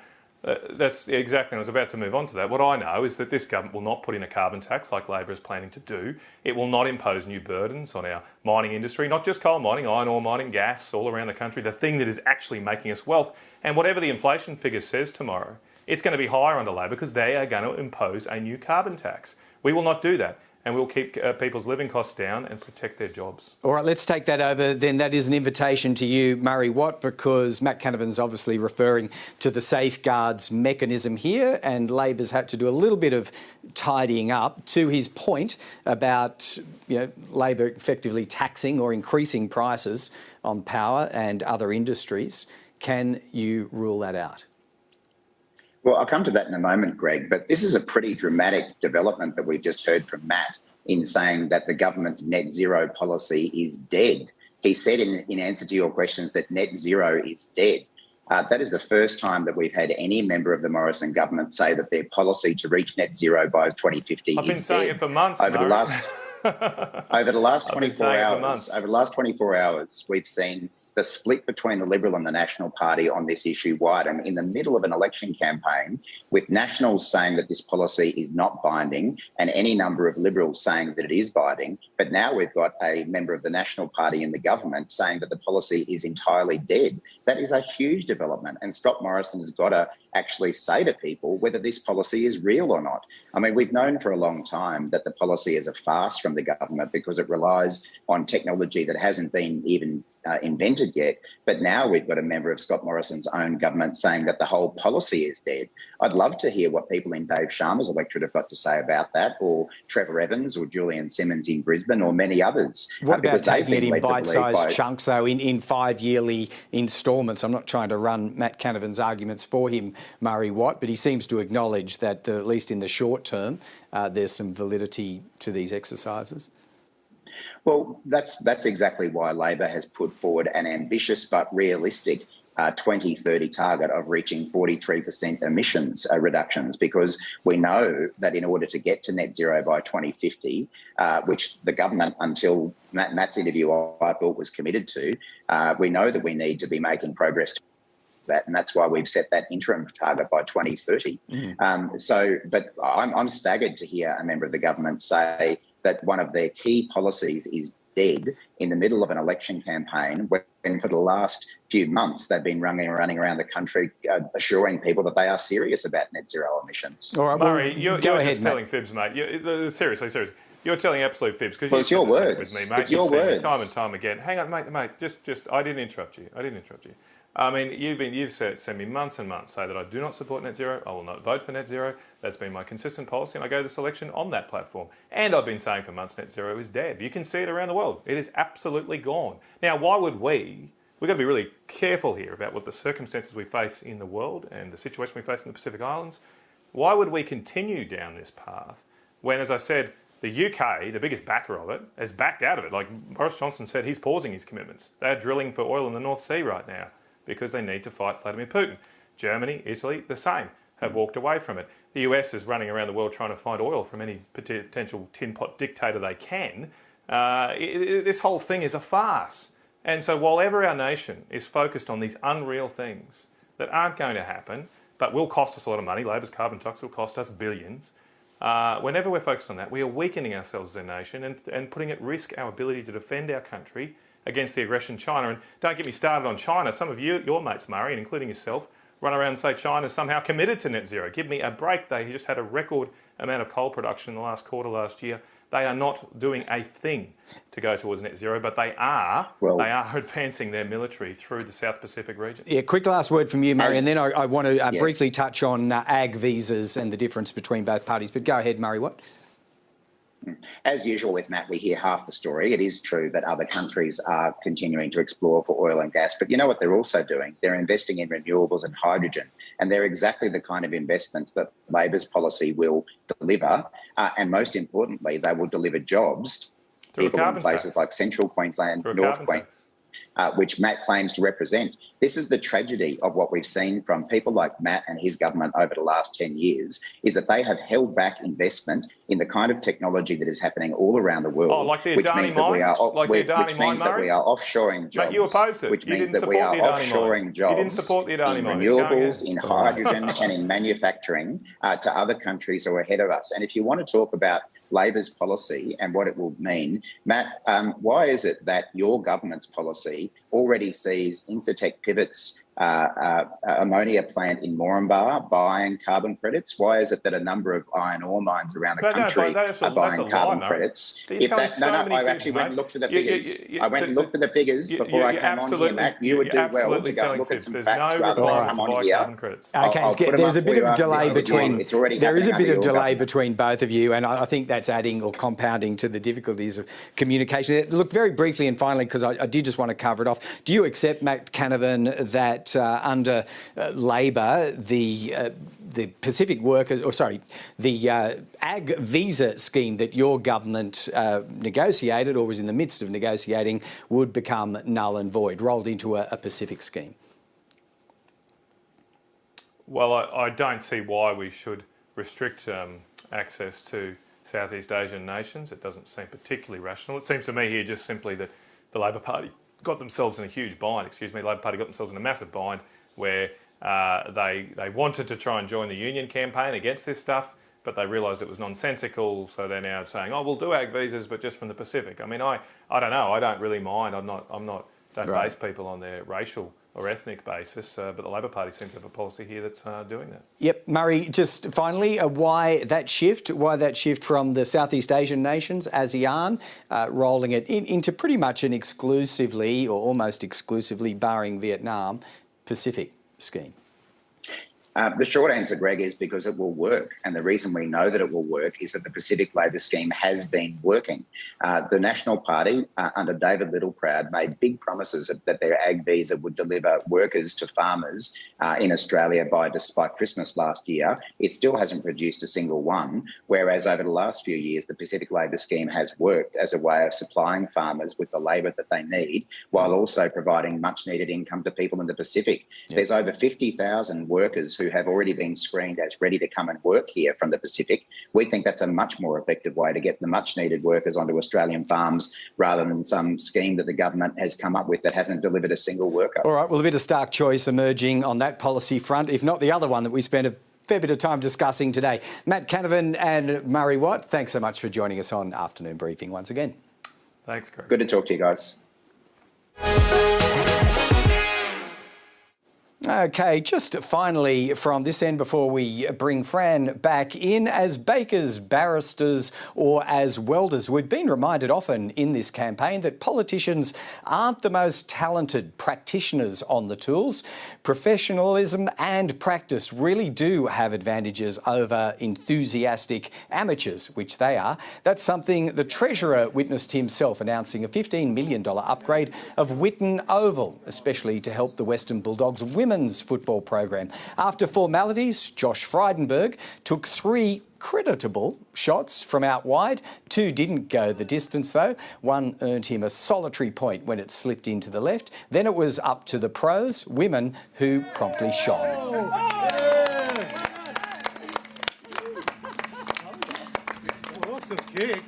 That's exactly, I was about to move on to that. What I know is that this government will not put in a carbon tax like Labor is planning to do. It will not impose new burdens on our mining industry, not just coal mining, iron ore mining, gas, all around the country, the thing that is actually making us wealth. And whatever the inflation figure says tomorrow, it's going to be higher under Labor because they are going to impose a new carbon tax. We will not do that. And we'll keep people's living costs down and protect their jobs. All right, let's take that over. Then that is an invitation to you, Murray Watt, because Matt Canavan's obviously referring to the safeguards mechanism here, and Labor's had to do a little bit of tidying up. To his point about Labor effectively taxing or increasing prices on power and other industries, can you rule that out? Well, I'll come to that in a moment, Greg, but this is a pretty dramatic development that we've just heard from Matt in saying that the government's net zero policy is dead. He said in answer to your questions that net zero is dead. That is the first time that we've had any member of the Morrison government say that their policy to reach net zero by 2050 is dead. I've been saying it for months, over the last 24 hours, we've seen the split between the Liberal and the National Party on this issue widen in the middle of an election campaign, with Nationals saying that this policy is not binding and any number of Liberals saying that it is binding. But now we've got a member of the National Party in the government saying that the policy is entirely dead. That is a huge development, and Scott Morrison has got to actually say to people whether this policy is real or not. I mean, we've known for a long time that the policy is a farce from the government because it relies on technology that hasn't been even invented yet. But now we've got a member of Scott Morrison's own government saying that the whole policy is dead. I'd love to hear what people in Dave Sharma's electorate have got to say about that, or Trevor Evans or Julian Simmons in Brisbane or many others. What about taking it in bite-sized chunks, though, in 5 yearly instalments? I'm not trying to run Matt Canavan's arguments for him, Murray Watt, but he seems to acknowledge that, at least in the short term, there's some validity to these exercises. Well, that's exactly why Labor has put forward an ambitious but realistic 2030 target of reaching 43% emissions reductions, because we know that in order to get to net zero by 2050, which the government, until Matt's interview, I thought was committed to, we know that we need to be making progress to that, and that's why we've set that interim target by 2030. But I'm staggered to hear a member of the government say that one of their key policies is dead in the middle of an election campaign, when for the last few months they've been running around the country assuring people that they are serious about net zero emissions. All right, Murray, you're just telling fibs, mate. Seriously. You're telling absolute fibs, because it's your words with me, mate. It's your words. Time and time again. Hang on, mate. Just I didn't interrupt you. I mean, you've sent me months and months say that I do not support net zero. I will not vote for net zero. That's been my consistent policy, and I go to this election on that platform. And I've been saying for months net zero is dead. You can see it around the world. It is absolutely gone. Now, why would we've got to be really careful here about what the circumstances we face in the world and the situation we face in the Pacific Islands. Why would we continue down this path when, as I said, the UK, the biggest backer of it, has backed out of it? Like Boris Johnson said, he's pausing his commitments. They're drilling for oil in the North Sea right now because they need to fight Vladimir Putin. Germany, Italy, the same, have walked away from it. The US is running around the world trying to find oil from any potential tin pot dictator they can. This whole thing is a farce. And so while ever our nation is focused on these unreal things that aren't going to happen, but will cost us a lot of money, Labor's carbon tax will cost us billions, whenever we're focused on that, we are weakening ourselves as a nation and putting at risk our ability to defend our country against the aggression of China. And don't get me started on China. Some of you, your mates, Murray, and including yourself, run around and say China's somehow committed to net zero. Give me a break. They just had a record amount of coal production in the last quarter last year. They are not doing a thing to go towards net zero, but they are advancing their military through the South Pacific region. Yeah, quick last word from you, Murray, and then I want to briefly touch on ag visas and the difference between both parties. But go ahead, Murray, what? As usual with Matt, we hear half the story. It is true that other countries are continuing to explore for oil and gas, but you know what they're also doing? They're investing in renewables and hydrogen, and they're exactly the kind of investments that Labor's policy will deliver, and most importantly, they will deliver jobs to people in places like Central Queensland, North Queensland, which Matt claims to represent. This is the tragedy of what we've seen from people like Matt and his government over the last 10 years, is that they have held back investment in the kind of technology that is happening all around the world. Oh, like the Adani mine? Which means that we are offshoring jobs. Mate, you opposed it. Which means that we are offshoring jobs. You didn't support the Adani mine. In renewables, in hydrogen and in manufacturing to other countries who are ahead of us. And if you want to talk about Labor's policy and what it will mean, Matt, why is it that your government's policy already sees Incitec Pivot's ammonia plant in Moranbah buying carbon credits? Why is it that a number of iron ore mines around the country are buying carbon credits? I actually went and looked at the figures. I went and looked at the figures before I came on here, Matt. You would do well to go and look at some facts rather than come on here. Okay, there's a bit of delay between. There is a bit of delay between both of you, and I think that's adding or compounding to the difficulties of communication. Look, very briefly and finally, because I did just want to cover it off. Do you accept, Matt Canavan, that under Labor, the Pacific workers, the ag visa scheme that your government negotiated or was in the midst of negotiating would become null and void, rolled into a Pacific scheme? Well, I don't see why we should restrict access to Southeast Asian nations. It doesn't seem particularly rational. It seems to me here just simply that the Labor Party got themselves in a huge bind. The Labor Party got themselves in a massive bind where they wanted to try and join the union campaign against this stuff, but they realised it was nonsensical, so they're now saying, "Oh, we'll do ag visas, but just from the Pacific." I mean, I don't know. I don't really mind. Don't base people on their racial or ethnic basis, but the Labor Party seems to have a policy here that's doing that. Yep. Murray, just finally, why that shift? Why that shift from the Southeast Asian nations, ASEAN, rolling it into pretty much an exclusively, or almost exclusively, barring Vietnam, Pacific scheme? The short answer, Greg, is because it will work. And the reason we know that it will work is that the Pacific Labor Scheme has been working. The National Party, under David Littleproud, made big promises that their ag visa would deliver workers to farmers in Australia despite Christmas last year. It still hasn't produced a single one, whereas over the last few years, the Pacific Labor Scheme has worked as a way of supplying farmers with the labour that they need, while also providing much needed income to people in the Pacific. Yep. There's over 50,000 workers who have already been screened as ready to come and work here from the Pacific. We think that's a much more effective way to get the much needed workers onto Australian farms rather than some scheme that the government has come up with that hasn't delivered a single worker. All right, well, a bit of stark choice emerging on that policy front, if not the other one that we spent a fair bit of time discussing today. Matt Canavan and Murray Watt, thanks so much for joining us on Afternoon Briefing once again. Thanks, Greg. Good to talk to you guys. OK, just finally from this end before we bring Fran back in, as bakers, barristers or as welders, we've been reminded often in this campaign that politicians aren't the most talented practitioners on the tools. Professionalism and practice really do have advantages over enthusiastic amateurs, which they are. That's something the Treasurer witnessed himself announcing a $15 million upgrade of Whitten Oval, especially to help the Western Bulldogs women's football program. After formalities, Josh Frydenberg took 3 creditable shots from out wide. 2 didn't go the distance though. 1 earned him a solitary point when it slipped into the left. Then it was up to the pros, women, who promptly shone. Awesome kick.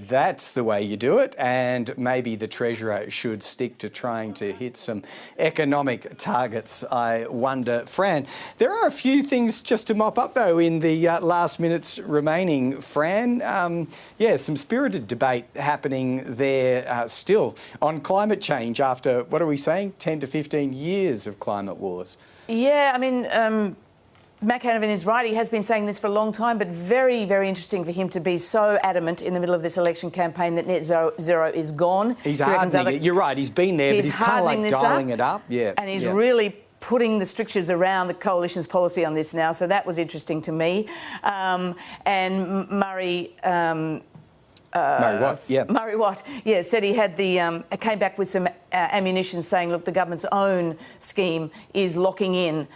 That's the way you do it, and maybe the Treasurer should stick to trying to hit some economic targets, I wonder. Fran, there are a few things just to mop up, though, in the last minutes remaining. Fran, some spirited debate happening there still on climate change after, what are we saying, 10 to 15 years of climate wars? Yeah, I mean... Matt Canavan is right. He has been saying this for a long time, but very, very interesting for him to be so adamant in the middle of this election campaign that net zero is gone. He's hardening it. You're right. He's been there, but he's kind of like dialling it up. Yeah, and he's really putting the strictures around the coalition's policy on this now. So that was interesting to me. And Murray. Murray Watt, yeah. Murray Watt, yeah, said he had came back with some ammunition saying, look, the government's own scheme is locking in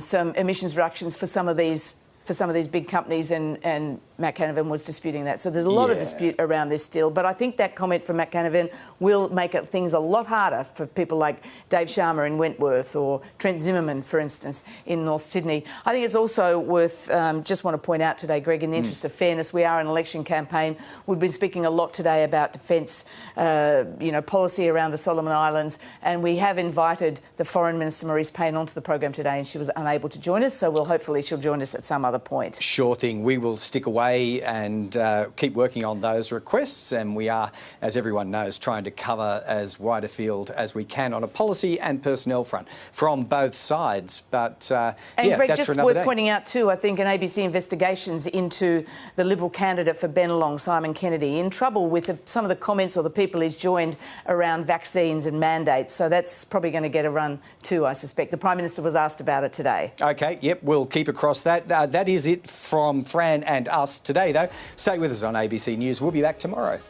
some emissions reductions for some of these big companies, and Matt Canavan was disputing that. So there's a lot of dispute around this still. But I think that comment from Matt Canavan will make things a lot harder for people like Dave Sharma in Wentworth or Trent Zimmerman, for instance, in North Sydney. I think it's also worth, just want to point out today, Greg, in the interest of fairness, we are an election campaign. We've been speaking a lot today about defence, policy around the Solomon Islands, and we have invited the Foreign Minister, Marise Pyne, onto the program today, and she was unable to join us, so hopefully she'll join us at some other point. Sure thing. We will stick away and keep working on those requests, and we are, as everyone knows, trying to cover as wide a field as we can on a policy and personnel front from both sides. But Greg, that's just for another worth day. Pointing out too, I think an ABC investigations into the Liberal candidate for Bennelong, Simon Kennedy, in trouble with some of the comments or the people he's joined around vaccines and mandates. So that's probably going to get a run too, I suspect. The Prime Minister was asked about it today. OK, yep, we'll keep across that. That is it from Fran and us today, though. Stay with us on ABC News. We'll be back tomorrow.